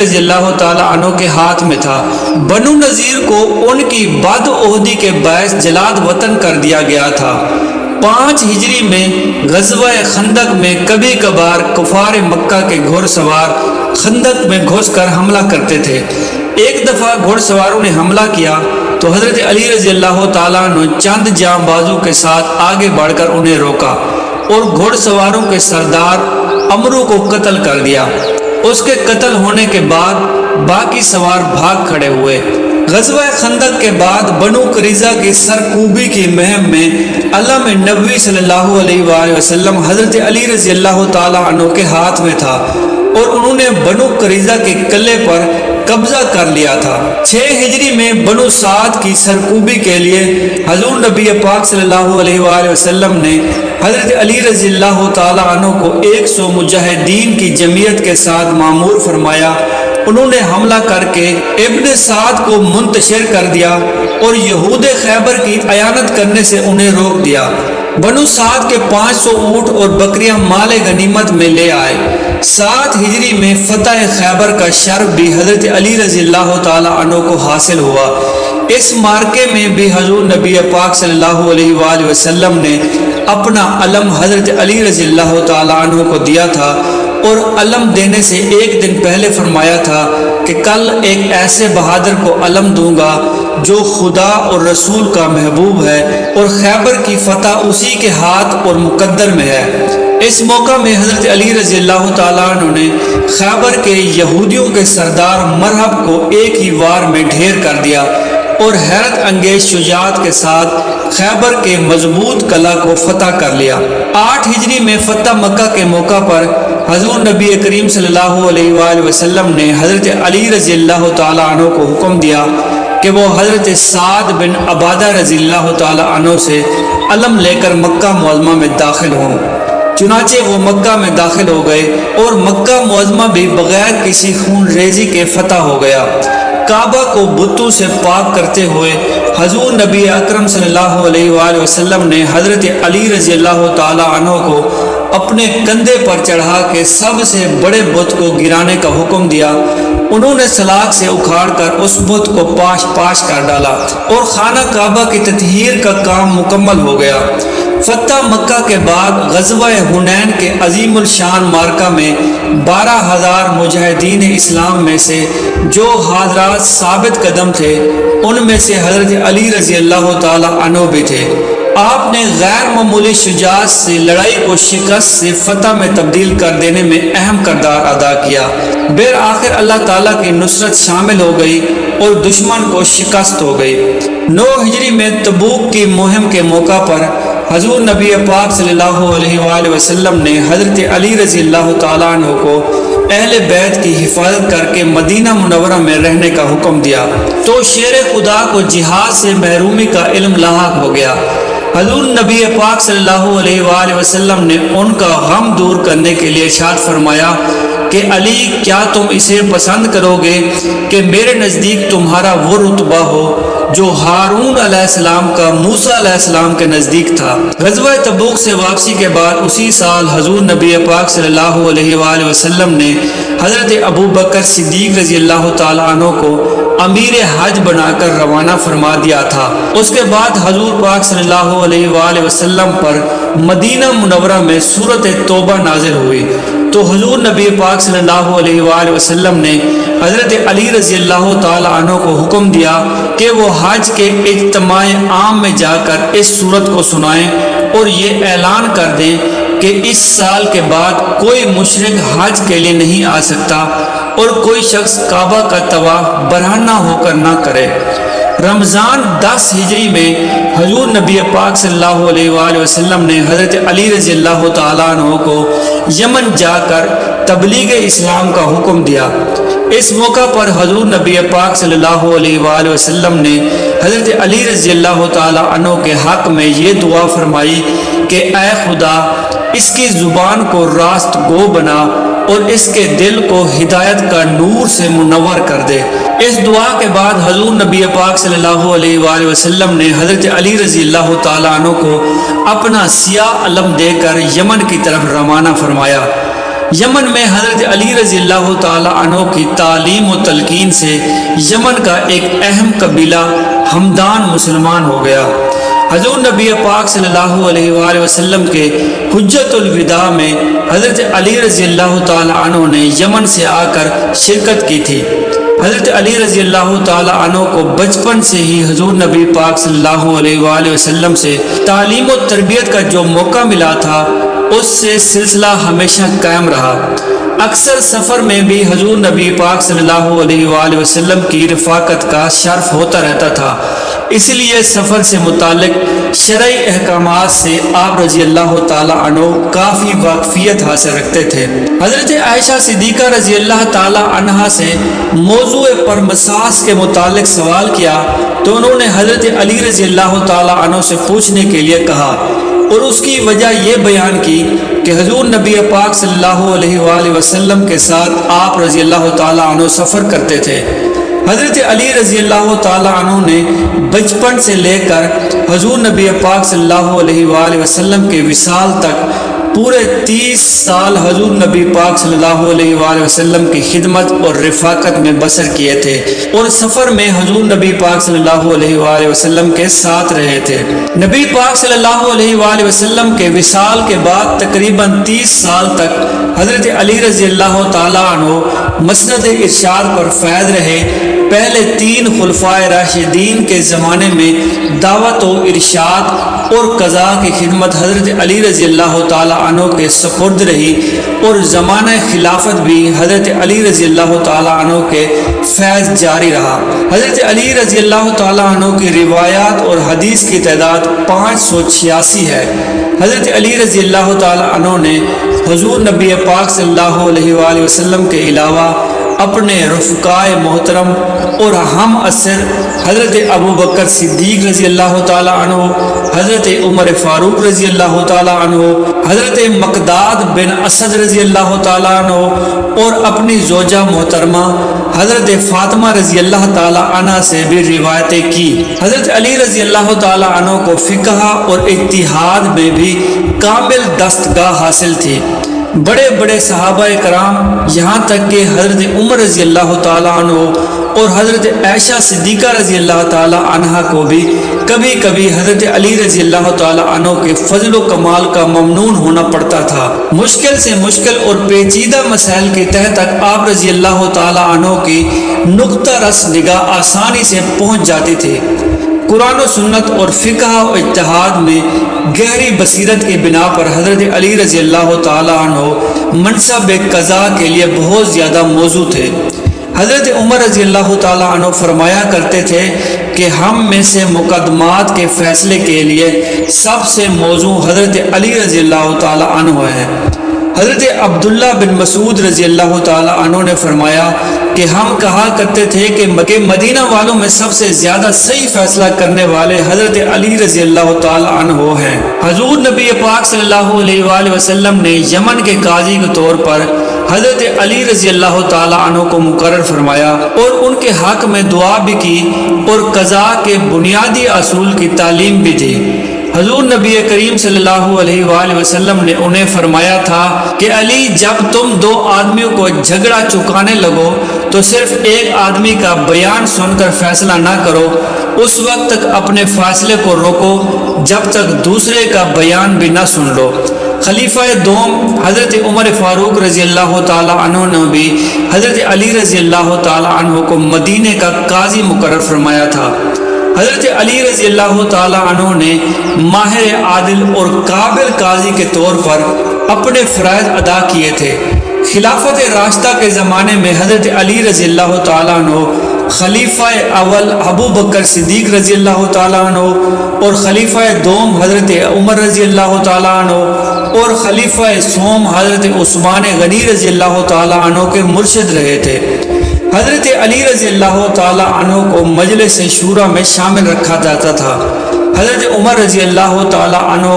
رضی اللہ تعالیٰ عنہ کے ہاتھ میں تھا۔ بنو نذیر کو ان کی بدعہدی کے باعث جلاد وطن کر دیا گیا تھا۔ 5 ہجری میں غزوہ خندق میں کبھی کبھار کفار مکہ کے گھوڑ سوار خندق میں گھس کر حملہ کرتے تھے۔ ایک دفعہ گھوڑ سواروں نے حملہ کیا تو حضرت علی رضی اللہ تعالیٰ عنہ چند جاں بازو کے ساتھ آگے بڑھ کر انہیں روکا اور گھوڑ سواروں کے سردار عمرو کو قتل کر دیا۔ اس کے قتل ہونے کے بعد باقی سوار بھاگ کھڑے ہوئے۔ غزوہ خندق کے بعد بنو قریظہ کی سرکوبی کی مہم میں علم نبوی صلی اللہ علیہ وآلہ وسلم حضرت علی رضی اللہ تعالیٰ عنہ کے ہاتھ میں تھا اور انہوں نے بنو قریظہ کے قلعے پر قبضہ کر لیا تھا۔ 6 ہجری میں بنو سعد کی سرکوبی کے لیے حضور نبی پاک صلی اللہ علیہ وآلہ وسلم نے حضرت علی رضی اللہ تعالیٰ عنہ کو 100 مجاہدین کی جمعیت کے ساتھ مامور فرمایا۔ انہوں نے حملہ کر کے ابن سعد کو منتشر کر دیا اور یہود خیبر کی عیانت کرنے سے انہیں روک دیا۔ بنو سعد کے 500 اونٹ اور بکریاں مال غنیمت میں لے آئے۔ 7 ہجری میں فتح خیبر کا شرف بھی حضرت علی رضی اللہ تعالیٰ عنہ کو حاصل ہوا۔ اس مارکے میں بھی حضور نبی پاک صلی اللہ علیہ وآلہ وسلم نے اپنا علم حضرت علی رضی اللہ تعالیٰ عنہ کو دیا تھا اور علم دینے سے ایک دن پہلے فرمایا تھا کہ کل ایک ایسے بہادر کو علم دوں گا جو خدا اور رسول کا محبوب ہے اور خیبر کی فتح اسی کے ہاتھ اور مقدر میں ہے۔ اس موقع میں حضرت علی رضی اللہ تعالیٰ عنہ نے خیبر کے یہودیوں کے سردار مرحب کو ایک ہی وار میں ڈھیر کر دیا اور حیرت انگیز شجاعت کے ساتھ خیبر کے مضبوط قلعہ کو فتح کر لیا۔ 8 ہجری میں فتح مکہ کے موقع پر حضور نبی کریم صلی اللہ علیہ وآلہ وسلم نے حضرت علی رضی اللہ تعالیٰ عنہ کو حکم دیا کہ وہ حضرت سعد بن عبادہ رضی اللہ تعالیٰ عنہ سے علم لے کر مکہ معظمہ میں داخل ہوں۔ چنانچہ وہ مکہ میں داخل ہو گئے اور مکہ معظمہ بھی بغیر کسی خون ریزی کے فتح ہو گیا۔ کعبہ کو بتوں سے پاک کرتے ہوئے حضور نبی اکرم صلی اللہ علیہ وآلہ وسلم نے حضرت علی رضی اللہ تعالیٰ عنہ کو اپنے کندھے پر چڑھا کے سب سے بڑے بت کو گرانے کا حکم دیا۔ انہوں نے سلاخ سے اکھاڑ کر اس بت کو پاش پاش کر ڈالا اور خانہ کعبہ کی تطہیر کا کام مکمل ہو گیا۔ فتح مکہ کے بعد غزوہ حنین کے عظیم الشان مارکہ میں 12,000 مجاہدین اسلام میں سے جو حضرات ثابت قدم تھے ان میں سے حضرت علی رضی اللہ تعالیٰ عنہ بھی تھے۔ آپ نے غیر معمولی شجاعت سے لڑائی کو شکست سے فتح میں تبدیل کر دینے میں اہم کردار ادا کیا۔ بالآخر اللہ تعالیٰ کی نصرت شامل ہو گئی اور دشمن کو شکست ہو گئی۔ 9 ہجری میں تبوک کی مہم کے موقع پر حضور نبی پاک صلی اللہ علیہ وآلہ وسلم نے حضرت علی رضی اللہ تعالیٰ عنہ کو اہل بیت کی حفاظت کر کے مدینہ منورہ میں رہنے کا حکم دیا تو شیر خدا کو جہاد سے محرومی کا علم لاحق ہو گیا۔ حضور نبی پاک صلی اللہ علیہ وآلہ وسلم نے ان کا غم دور کرنے کے لیے ارشاد فرمایا کہ علی کیا تم اسے پسند کرو گے کہ میرے نزدیک تمہارا وہ رتبہ ہو جو ہارون علیہ السلام کا موسیٰ علیہ السلام کے نزدیک تھا۔ غزوہ تبوک سے واپسی کے بعد اسی سال حضور نبی پاک صلی اللہ علیہ وآلہ وسلم نے حضرت ابو بکر صدیق رضی اللہ تعالیٰ عنہ کو امیر حج بنا کر روانہ فرما دیا تھا۔ اس کے بعد حضور پاک صلی اللہ علیہ وآلہ وسلم پر مدینہ منورہ میں سورۃ توبہ نازل ہوئی تو حضور نبی پاک صلی اللہ علیہ وآلہ وسلم نے حضرت علی رضی اللہ تعالیٰ عنہ کو حکم دیا کہ وہ حج کے اجتماع عام میں جا کر اس سورت کو سنائیں اور یہ اعلان کر دیں کہ اس سال کے بعد کوئی مشرک حج کے لیے نہیں آ سکتا اور کوئی شخص کعبہ کا طواف برہنہ ہو کر نہ کرے۔ رمضان 10 ہجری میں حضور نبی پاک صلی اللہ علیہ وآلہ وسلم نے حضرت علی رضی اللہ تعالیٰ عنہ کو یمن جا کر تبلیغ اسلام کا حکم دیا۔ اس موقع پر حضور نبی پاک صلی اللہ علیہ وآلہ وسلم نے حضرت علی رضی اللہ تعالیٰ عنہ کے حق میں یہ دعا فرمائی کہ اے خدا اس کی زبان کو راست گو بنا اور اس کے دل کو ہدایت کا نور سے منور کر دے۔ اس دعا کے بعد حضور نبی پاک صلی اللہ علیہ وآلہ وسلم نے حضرت علی رضی اللہ تعالیٰ عنہ کو اپنا سیاہ علم دے کر یمن کی طرف روانہ فرمایا۔ یمن میں حضرت علی رضی اللہ تعالی عنہ کی تعلیم و تلقین سے یمن کا ایک اہم قبیلہ ہمدان مسلمان ہو گیا۔ حضور نبی پاک صلی اللہ علیہ وآلہ وسلم کے حجت الوداع میں حضرت علی رضی اللہ تعالی عنہ نے یمن سے آ کر شرکت کی تھی۔ حضرت علی رضی اللہ تعالی عنہ کو بچپن سے ہی حضور نبی پاک صلی اللہ علیہ وآلہ وسلم سے تعلیم و تربیت کا جو موقع ملا تھا اس سے سلسلہ ہمیشہ قائم رہا۔ اکثر سفر میں بھی حضور نبی پاک صلی اللہ علیہ وآلہ وسلم کی رفاقت کا شرف ہوتا رہتا تھا، اس لیے سفر سے متعلق شرعی احکامات سے آپ رضی اللہ تعالی عنہ کافی واقفیت حاصل رکھتے تھے۔ حضرت عائشہ صدیقہ رضی اللہ تعالی عنہا سے موضوع پرمساس کے متعلق سوال کیا تو انہوں نے حضرت علی رضی اللہ تعالی عنہ سے پوچھنے کے لیے کہا، اور اس کی وجہ یہ بیان کی کہ حضور نبی پاک صلی اللہ علیہ وآلہ وسلم کے ساتھ آپ رضی اللہ تعالی عنہ سفر کرتے تھے۔ حضرت علی رضی اللہ تعالی عنہ نے بچپن سے لے کر حضور نبی پاک صلی اللہ علیہ وآلہ وسلم کے وصال تک پورے 30 سال حضور نبی پاک صلی اللہ علیہ وآلہ وسلم کی خدمت اور رفاقت میں بسر کیے تھے اور سفر میں حضور نبی پاک صلی اللہ علیہ وآلہ وسلم کے ساتھ رہے تھے۔ نبی پاک صلی اللہ علیہ وآلہ وسلم کے وصال کے بعد تقریباً 30 سال تک حضرت علی رضی اللہ تعالیٰ عنہ مسند ارشاد پر فائز رہے۔ پہلے 3 خلفائے راشدین کے زمانے میں دعوت و ارشاد اور قضاء کی خدمت حضرت علی رضی اللہ تعالیٰ عنہ کے سپرد رہی اور زمانہ خلافت بھی حضرت علی رضی اللہ تعالیٰ عنہ کے فیض جاری رہا۔ حضرت علی رضی اللہ تعالیٰ عنہ کی روایات اور حدیث کی تعداد 586 ہے۔ حضرت علی رضی اللہ تعالیٰ عنہ نے حضور نبی پاک صلی اللہ علیہ وآلہ وسلم کے علاوہ اپنے رفقائے محترم اور ہم عصر حضرت ابو بکر صدیق رضی اللہ تعالیٰ عنہ، حضرت عمر فاروق رضی اللہ تعالیٰ عنہ، حضرت مقداد بن اسد رضی اللہ تعالیٰ عنہ اور اپنی زوجہ محترمہ حضرت فاطمہ رضی اللہ تعالیٰ عنہ سے بھی روایتیں کی۔ حضرت علی رضی اللہ تعالیٰ عنہ کو فقہ اور اجتہاد میں بھی کامل دستگاہ حاصل تھی۔ بڑے بڑے صحابہ کرام یہاں تک کہ حضرت عمر رضی اللہ تعالیٰ عنہ اور حضرت عائشہ صدیقہ رضی اللہ تعالیٰ عنہ کو بھی کبھی کبھی حضرت علی رضی اللہ تعالیٰ عنہ کے فضل و کمال کا ممنون ہونا پڑتا تھا۔ مشکل سے مشکل اور پیچیدہ مسائل کے تحت تک آپ رضی اللہ تعالیٰ عنہ کی نقطہ رس نگاہ آسانی سے پہنچ جاتی تھی۔ قرآن و سنت اور فقہ و اجتہاد میں گہری بصیرت کی بنا پر حضرت علی رضی اللہ تعالیٰ عنہ منصب قضاء کے لیے بہت زیادہ موزوں تھے۔ حضرت عمر رضی اللہ تعالیٰ عنہ فرمایا کرتے تھے کہ ہم میں سے مقدمات کے فیصلے کے لیے سب سے موزوں حضرت علی رضی اللہ تعالیٰ عنہ ہے۔ حضرت عبداللہ بن مسعود رضی اللہ تعالیٰ عنہ نے فرمایا کہ ہم کہا کرتے تھے کہ مدینہ والوں میں سب سے زیادہ صحیح فیصلہ کرنے والے حضرت علی رضی اللہ تعالیٰ عنہ ہیں۔ حضور نبی پاک صلی اللہ علیہ وآلہ وسلم نے یمن کے قاضی کے طور پر حضرت علی رضی اللہ تعالیٰ عنہ کو مقرر فرمایا اور ان کے حق میں دعا بھی کی اور قضاء کے بنیادی اصول کی تعلیم بھی دی۔ حضور نبی کریم صلی اللہ علیہ وآلہ وسلم نے انہیں فرمایا تھا کہ علی، جب تم 2 آدمیوں کو جھگڑا چکانے لگو تو صرف ایک آدمی کا بیان سن کر فیصلہ نہ کرو، اس وقت تک اپنے فیصلے کو روکو جب تک دوسرے کا بیان بھی نہ سن لو۔ خلیفہ دوم حضرت عمر فاروق رضی اللہ تعالیٰ عنہ نے بھی حضرت علی رضی اللہ تعالیٰ عنہ کو مدینے کا قاضی مقرر فرمایا تھا۔ حضرت علی رضی اللہ تعالیٰ عنہ نے ماہر عادل اور قابل قاضی کے طور پر اپنے فرائض ادا کیے تھے۔ خلافت راشدہ کے زمانے میں حضرت علی رضی اللہ تعالیٰ عنہ خلیفہ اول ابو بکر صدیق رضی اللہ تعالیٰ عنہ اور خلیفہ دوم حضرت عمر رضی اللہ تعالیٰ عنہ اور خلیفہ سوم حضرت عثمان غنی رضی اللہ تعالیٰ عنہ کے مرشد رہے تھے۔ حضرت علی رضی اللہ تعالیٰ عنہ کو مجلس شورا میں شامل رکھا جاتا تھا۔ حضرت عمر رضی اللہ تعالیٰ عنہ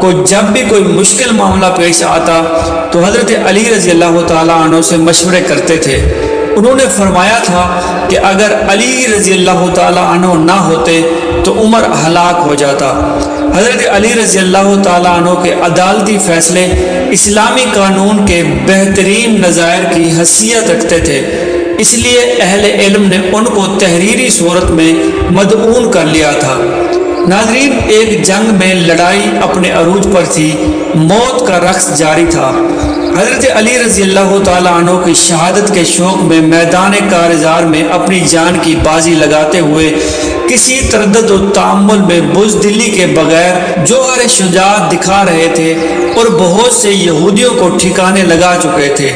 کو جب بھی کوئی مشکل معاملہ پیش آتا تو حضرت علی رضی اللہ تعالیٰ عنہ سے مشورے کرتے تھے۔ انہوں نے فرمایا تھا کہ اگر علی رضی اللہ تعالیٰ عنہ نہ ہوتے تو عمر ہلاک ہو جاتا۔ حضرت علی رضی اللہ تعالیٰ عنہ کے عدالتی فیصلے اسلامی قانون کے بہترین نظائر کی حیثیت رکھتے تھے، اس لیے اہل علم نے ان کو تحریری صورت میں مدعون کر لیا تھا۔ ناظرین، ایک جنگ میں لڑائی اپنے عروج پر تھی، موت کا رقص جاری تھا۔ حضرت علی رضی اللہ تعالیٰ عنہ کی شہادت کے شوق میں میدان کارزار میں اپنی جان کی بازی لگاتے ہوئے کسی تردد و تعامل میں بزدلی کے بغیر جوہر شجاعت دکھا رہے تھے اور بہت سے یہودیوں کو ٹھکانے لگا چکے تھے۔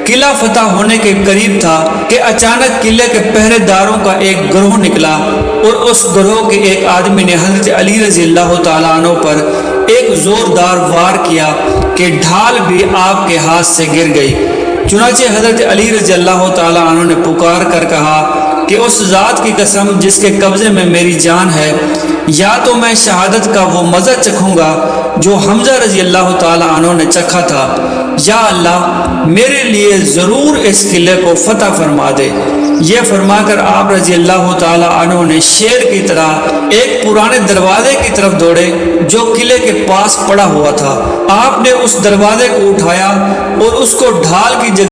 قلعہ فتح ہونے کے قریب تھا کہ اچانک قلعے کے پہرے داروں کا ایک گروہ نکلا اور اس گروہ کے ایک آدمی نے حضرت علی رضی اللہ تعالیٰ عنہ پر ایک زوردار وار کیا کہ ڈھال بھی آپ کے ہاتھ سے گر گئی۔ چنانچہ حضرت علی رضی اللہ تعالیٰ عنہ نے پکار کر کہا کہ اس ذات کی قسم جس کے قبضے میں میری جان ہے، یا تو میں شہادت کا وہ مزہ چکھوں گا جو حمزہ رضی اللہ تعالیٰ عنہ نے چکھا تھا، یا اللہ میرے لیے ضرور اس قلعے کو فتح فرما دے۔ یہ فرما کر آپ رضی اللہ تعالیٰ عنہ نے شیر کی طرح ایک پرانے دروازے کی طرف دوڑے جو قلعے کے پاس پڑا ہوا تھا۔ آپ نے اس دروازے کو اٹھایا اور اس کو ڈھال کی جگہ